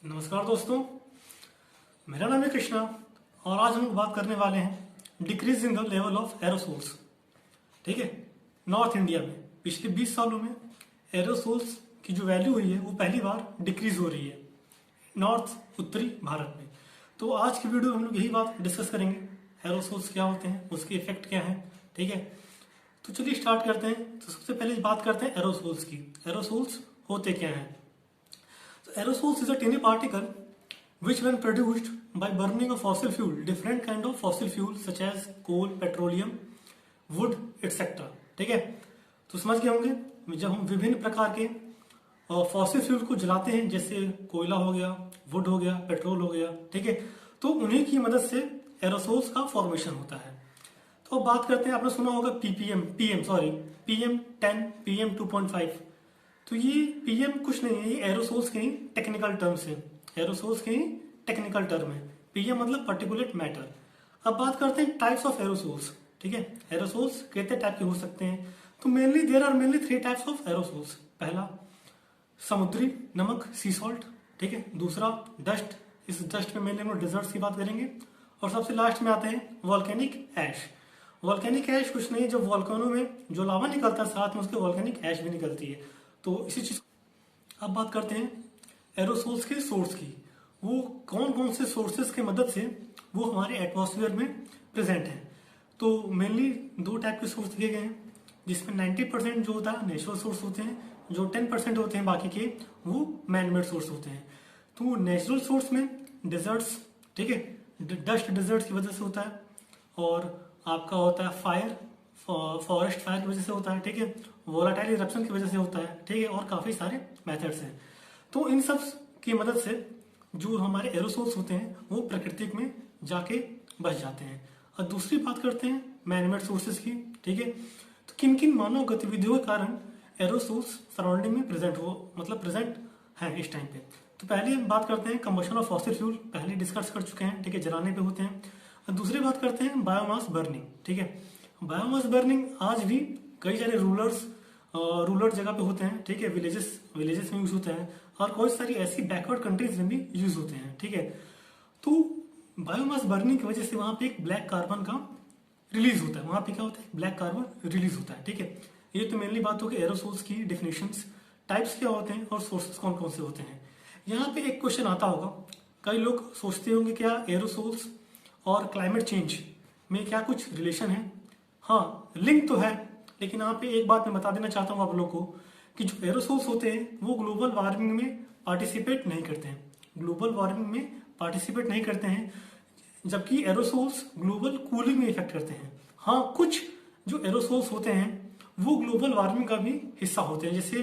नमस्कार दोस्तों, मेरा नाम है कृष्णा और आज हम बात करने वाले हैं decrease in the level of aerosols. ठीक है, नॉर्थ इंडिया में पिछले 20 सालों में एरोसोल्स की जो वैल्यू हुई है वो पहली बार डिक्रीज हो रही है नॉर्थ उत्तरी भारत में। तो आज की वीडियो में हम लोग यही बात डिस्कस करेंगे, एरोसोल्स क्या होते हैं, उसके इफेक्ट क्या हैं। ठीक है, तो चलिए स्टार्ट करते हैं। तो सबसे पहले बात करते हैं एरोसोल्स की। एरोसोल्स होते क्या हैं? Aerosols is a tiny particle which, when produced by burning of fossil fuel, different kind of fossil fuel such as coal, petroleum, wood, etc. ठीक है, तो समझ गए होंगे जब हम विभिन्न प्रकार के फॉसिल फ्यूल को जलाते हैं, जैसे कोयला हो गया, वुड हो गया, पेट्रोल हो गया, ठीक है, तो उन्हीं की मदद से एरोसोल्स का फॉर्मेशन होता है। तो अब बात करते हैं, आपने सुना होगा PM 10, PM 2.5। तो ये पीएम कुछ नहीं है, ये एरोसोल्स के ही टेक्निकल टर्म्स है। एरोसोल्स के ही टेक्निकल टर्म है। पीएम मतलब पर्टिकुलेट मैटर। अब बात करते हैं टाइप्स ऑफ एरोसोल्स। ठीक है, एरोसोल्स कितने टाइप के हो सकते हैं? तो mainly there are mainly 3 types of aerosols. पहला समुद्री नमक, सी सॉल्ट। ठीक है, दूसरा डस्ट, इस डस्ट में मेनली हम डिजर्ट्स की बात करेंगे। और सबसे लास्ट में आते हैं वॉल्केनिक ऐश। वॉल्केनिक ऐश कुछ नहीं, जब वॉल्केनो में जो लावा निकलता है साथ में उसके वॉल्केनिक ऐश भी निकलती है। तो इसी चीज। अब बात करते हैं एरोसोल्स के सोर्स की। वो कौन कौन से सोर्सेस की मदद से वो हमारे एटमॉस्फेयर में प्रेजेंट हैं। तो मेनली 2 टाइप के सोर्स दिए गए हैं, जिसमें 90% जो होता है नेचुरल सोर्स होते हैं, जो 10% होते हैं बाकी के वो मैनमेड सोर्स होते हैं। तो नेचुरल सोर्स में डिजर्ट्स, ठीक है, डस्ट डिजर्ट्स की वजह से होता है, और आपका होता है फायर, फॉरेस्ट फायर की वजह से होता है। ठीक है, वोलाटाइल इरप्शन की वजह से होता है। ठीक है, और काफी सारे मेथड्स हैं। तो इन सब की मदद से जो हमारे एरोसोल्स होते हैं वो प्रकृति में जाके बस जाते हैं। और दूसरी बात करते हैं मैनमेड सोर्सेज की। ठीक है, तो किन किन मानव गतिविधियों के कारण एरोसोल्स सराउंडिंग में प्रेजेंट है इस टाइम पे। तो पहले हम बात करते हैं कंबशन ऑफ फॉसिल फ्यूल, पहले डिस्कस कर चुके हैं। ठीक है, जलाने पे होते हैं। और दूसरी बात करते हैं बायोमास बर्निंग। ठीक है, बायोमास बर्निंग आज भी कई सारे रूरल जगह पे होते हैं। ठीक है, विलेजेस में यूज होते हैं, और बहुत सारी ऐसी बैकवर्ड कंट्रीज में भी यूज होते हैं। ठीक है, तो बायोमास बर्निंग की वजह से वहां पे एक ब्लैक कार्बन का रिलीज होता है। वहां पे क्या होता है? ब्लैक कार्बन रिलीज होता है। ठीक है, ये तो मेनली बात होगी एरोसोल्स की डिफिनेशंस, टाइप्स क्या होते हैं और सोर्सेस कौन कौन से होते हैं। यहाँ पे एक क्वेश्चन आता होगा, कई लोग सोचते होंगे क्या एरोसोल्स और क्लाइमेट चेंज में क्या कुछ रिलेशन है? हाँ, लिंक तो है, लेकिन यहाँ पे एक बात मैं बता देना चाहता हूँ आप लोगों को कि जो एरोसोल्स होते हैं वो ग्लोबल वार्मिंग में पार्टिसिपेट नहीं करते हैं। ग्लोबल वार्मिंग में पार्टिसिपेट नहीं करते हैं, जबकि एरोसोल्स ग्लोबल कूलिंग में इफेक्ट करते हैं। हाँ, कुछ जो एरोसोल्स होते हैं वो ग्लोबल वार्मिंग का भी हिस्सा होते हैं, जैसे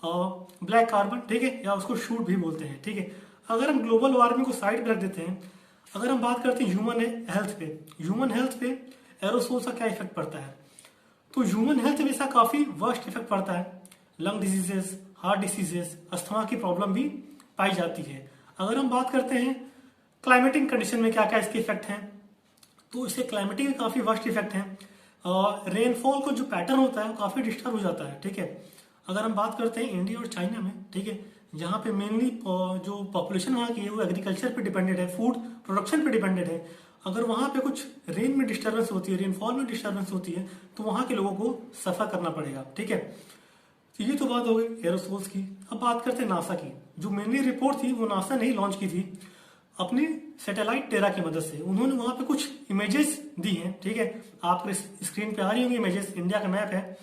ब्लैक कार्बन। ठीक है, या उसको शूट भी बोलते हैं। ठीक है, अगर हम ग्लोबल वार्मिंग को साइड पे रख देते हैं, अगर हम बात करते हैं ह्यूमन हेल्थ पे एरोसोल्स का क्या इफेक्ट पड़ता है, तो ह्यूमन हेल्थ में इसका काफी वर्स्ट इफेक्ट पड़ता है। Lung diseases, heart diseases, asthma की प्रॉब्लम भी पाई जाती है। अगर हम बात करते हैं क्लाइमेटिक कंडीशन में क्या क्या इसके इफेक्ट हैं, तो इसके क्लाइमेटिक में काफी वर्स्ट इफेक्ट हैं। रेनफॉल को जो पैटर्न होता है वो काफी डिस्टर्ब हो जाता है। ठीक है, अगर हम बात करते हैं इंडिया और चाइना में, ठीक है, जहाँ पे मेनली जो पॉपुलेशन वहाँ की है वो एग्रीकल्चर पे डिपेंडेड है, फूड प्रोडक्शन पे डिपेंडेड है। अगर वहां पे कुछ रेन में डिस्टर्बेंस होती है, रेनफॉल में डिस्टर्बेंस होती है, तो वहां के लोगों को सफर करना पड़ेगा। ठीक है, तो ये तो बात हो गई एरोसोल्स की। अब बात करते हैं नासा की। जो मेनली रिपोर्ट थी वो नासा ने ही लॉन्च की थी अपनी सैटेलाइट टेरा की मदद से। उन्होंने वहां पे कुछ इमेजेस दी हैं। ठीक है, आपके स्क्रीन पे आ रही होंगी इमेजेस। इंडिया का मैप है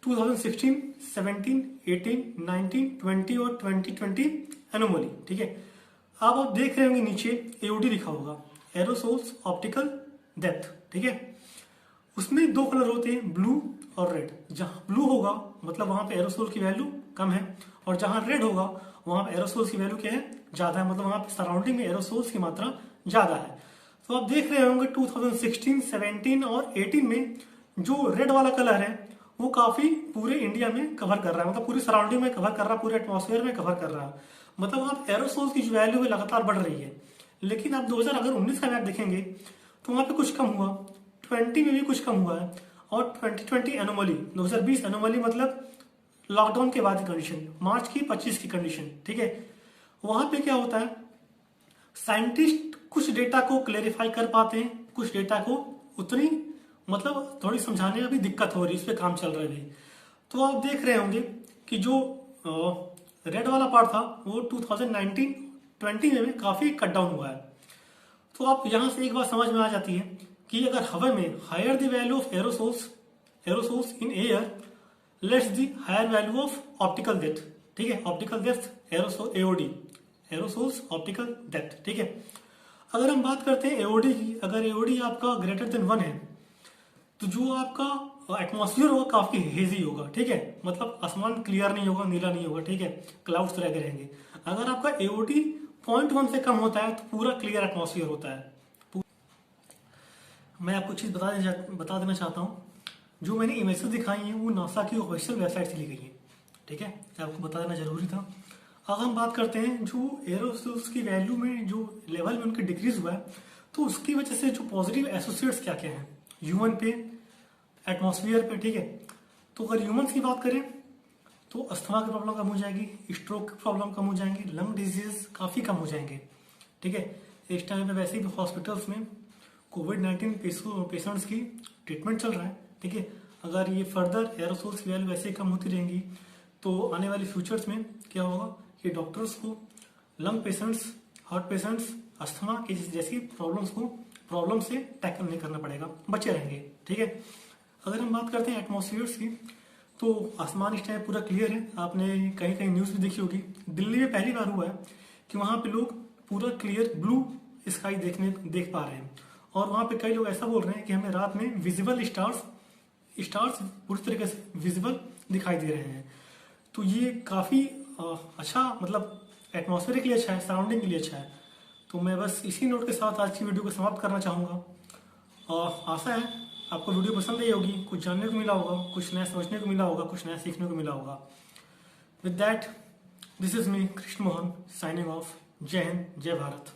2016, 17, 18, 19, 20 और 2020 एनोमली। ठीक है, आप देख रहे होंगे नीचे एओडी लिखा होगा, एरोसोल्स ऑप्टिकल डेप्थ। ठीक है, उसमें 2 कलर होते हैं, ब्लू और रेड। जहां ब्लू होगा मतलब वहां पे एरोसोल की वैल्यू कम है, और जहां रेड होगा वहां पे एरोसोल्स की वैल्यू क्या है? ज्यादा है, मतलब वहां पे सराउंडिंग में एरोसोल्स की मात्रा ज्यादा है। तो आप देख रहे होंगे 2016, 17 और 18 में जो रेड वाला कलर है वो काफी पूरे इंडिया में कवर कर रहा है, मतलब पूरी सराउंडिंग में कवर कर रहा है, पूरे एटमॉस्फेयर में कवर कर रहा है। मतलब वहां एरोसोल्स की जो वैल्यू है लगातार बढ़ रही है। लेकिन आप 2019 का मैप देखेंगे तो वहां पे कुछ कम हुआ, 20 में भी कुछ कम हुआ है, और 2020 एनोमली, 2020 एनोमली मतलब लॉकडाउन के बाद की कंडीशन, मार्च की 25 की कंडीशन। ठीक है, वहां पे क्या होता है, साइंटिस्ट कुछ डेटा को क्लेरिफाई कर पाते हैं, कुछ डेटा को उतनी मतलब थोड़ी समझाने में भी दिक्कत हो रही है, उस पर काम चल रहा है अभी। तो आप देख रहे होंगे कि जो रेड वाला पार्ट था वो 2019-20 में काफी कट डाउन हुआ है। तो आप यहां से एक बात समझ में आ जाती है कि अगर हवा में higher the value of aerosols in air lets the higher value of optical depth, ठीक है, optical depth AOD, aerosols optical depth, ठीक है। अगर हम बात करते हैं एओडी की, अगर एओडी आपका ग्रेटर देन 1 है तो जो आपका एटमॉस्फेयर होगा काफी हेजी होगा, ठीक है, मतलब आसमान क्लियर नहीं होगा, नीला नहीं होगा, ठीक है, क्लाउड्स लगे रहेंगे। अगर आपका एओडी 0.1 से कम होता है तो पूरा क्लियर एटमॉस्फेयर होता है। मैं आपको चीज बता देना चाहता हूँ, जो मैंने इमेजेस दिखाई हैं वो नासा की ऑफिशियल वेबसाइट से ली गई है, ठीक है, आपको बता देना जरूरी था। अगर हम बात करते हैं जो एरोसोल्स की वैल्यू में जो लेवल में उनके डिक्रीज हुआ है, तो उसकी वजह से जो पॉजिटिव एसोसिएट्स क्या क्या हैं ह्यूमन पे, एटमॉस्फेयर पे, ठीक है। तो अगर ह्यूमंस की बात करें तो अस्थमा की प्रॉब्लम कम हो जाएगी, स्ट्रोक की प्रॉब्लम कम हो जाएंगी, लंग डिजीज काफी कम हो जाएंगे, ठीक है। इस टाइम पे वैसे भी हॉस्पिटल्स में कोविड-19 पेशेंट्स की ट्रीटमेंट चल रहा है, ठीक है। अगर ये फर्दर एरोसोल्स की वैल्यू वैसे ही कम होती रहेंगी तो आने वाले फ्यूचर्स में क्या होगा कि डॉक्टर्स को lung patients, heart patients, asthma की जैसी प्रॉब्लम से टैकल नहीं करना पड़ेगा, बचे रहेंगे, ठीक है। अगर हम बात करते हैं एटमॉस्फेयर्स की, तो आसमान इस टाइम पूरा क्लियर है। आपने कहीं कहीं न्यूज भी देखी होगी, दिल्ली में पहली बार हुआ है कि वहां पे लोग पूरा क्लियर ब्लू स्काई देख पा रहे हैं। और वहां पे कई लोग ऐसा बोल रहे हैं कि हमें रात में विजिबल स्टार्स पूरी तरीके से विजिबल दिखाई दे रहे हैं। तो ये काफी अच्छा, मतलब एटमॉस्फेयर के लिए अच्छा है, सराउंडिंग के लिए अच्छा है। तो मैं बस इसी नोट के साथ आज की वीडियो को समाप्त करना चाहूंगा। आशा है आपको वीडियो पसंद आई होगी, कुछ जानने को मिला होगा, कुछ नया समझने को मिला होगा, कुछ नया सीखने को मिला होगा। With that, this is me Krishna Mohan signing off. जय हिंद, जय भारत।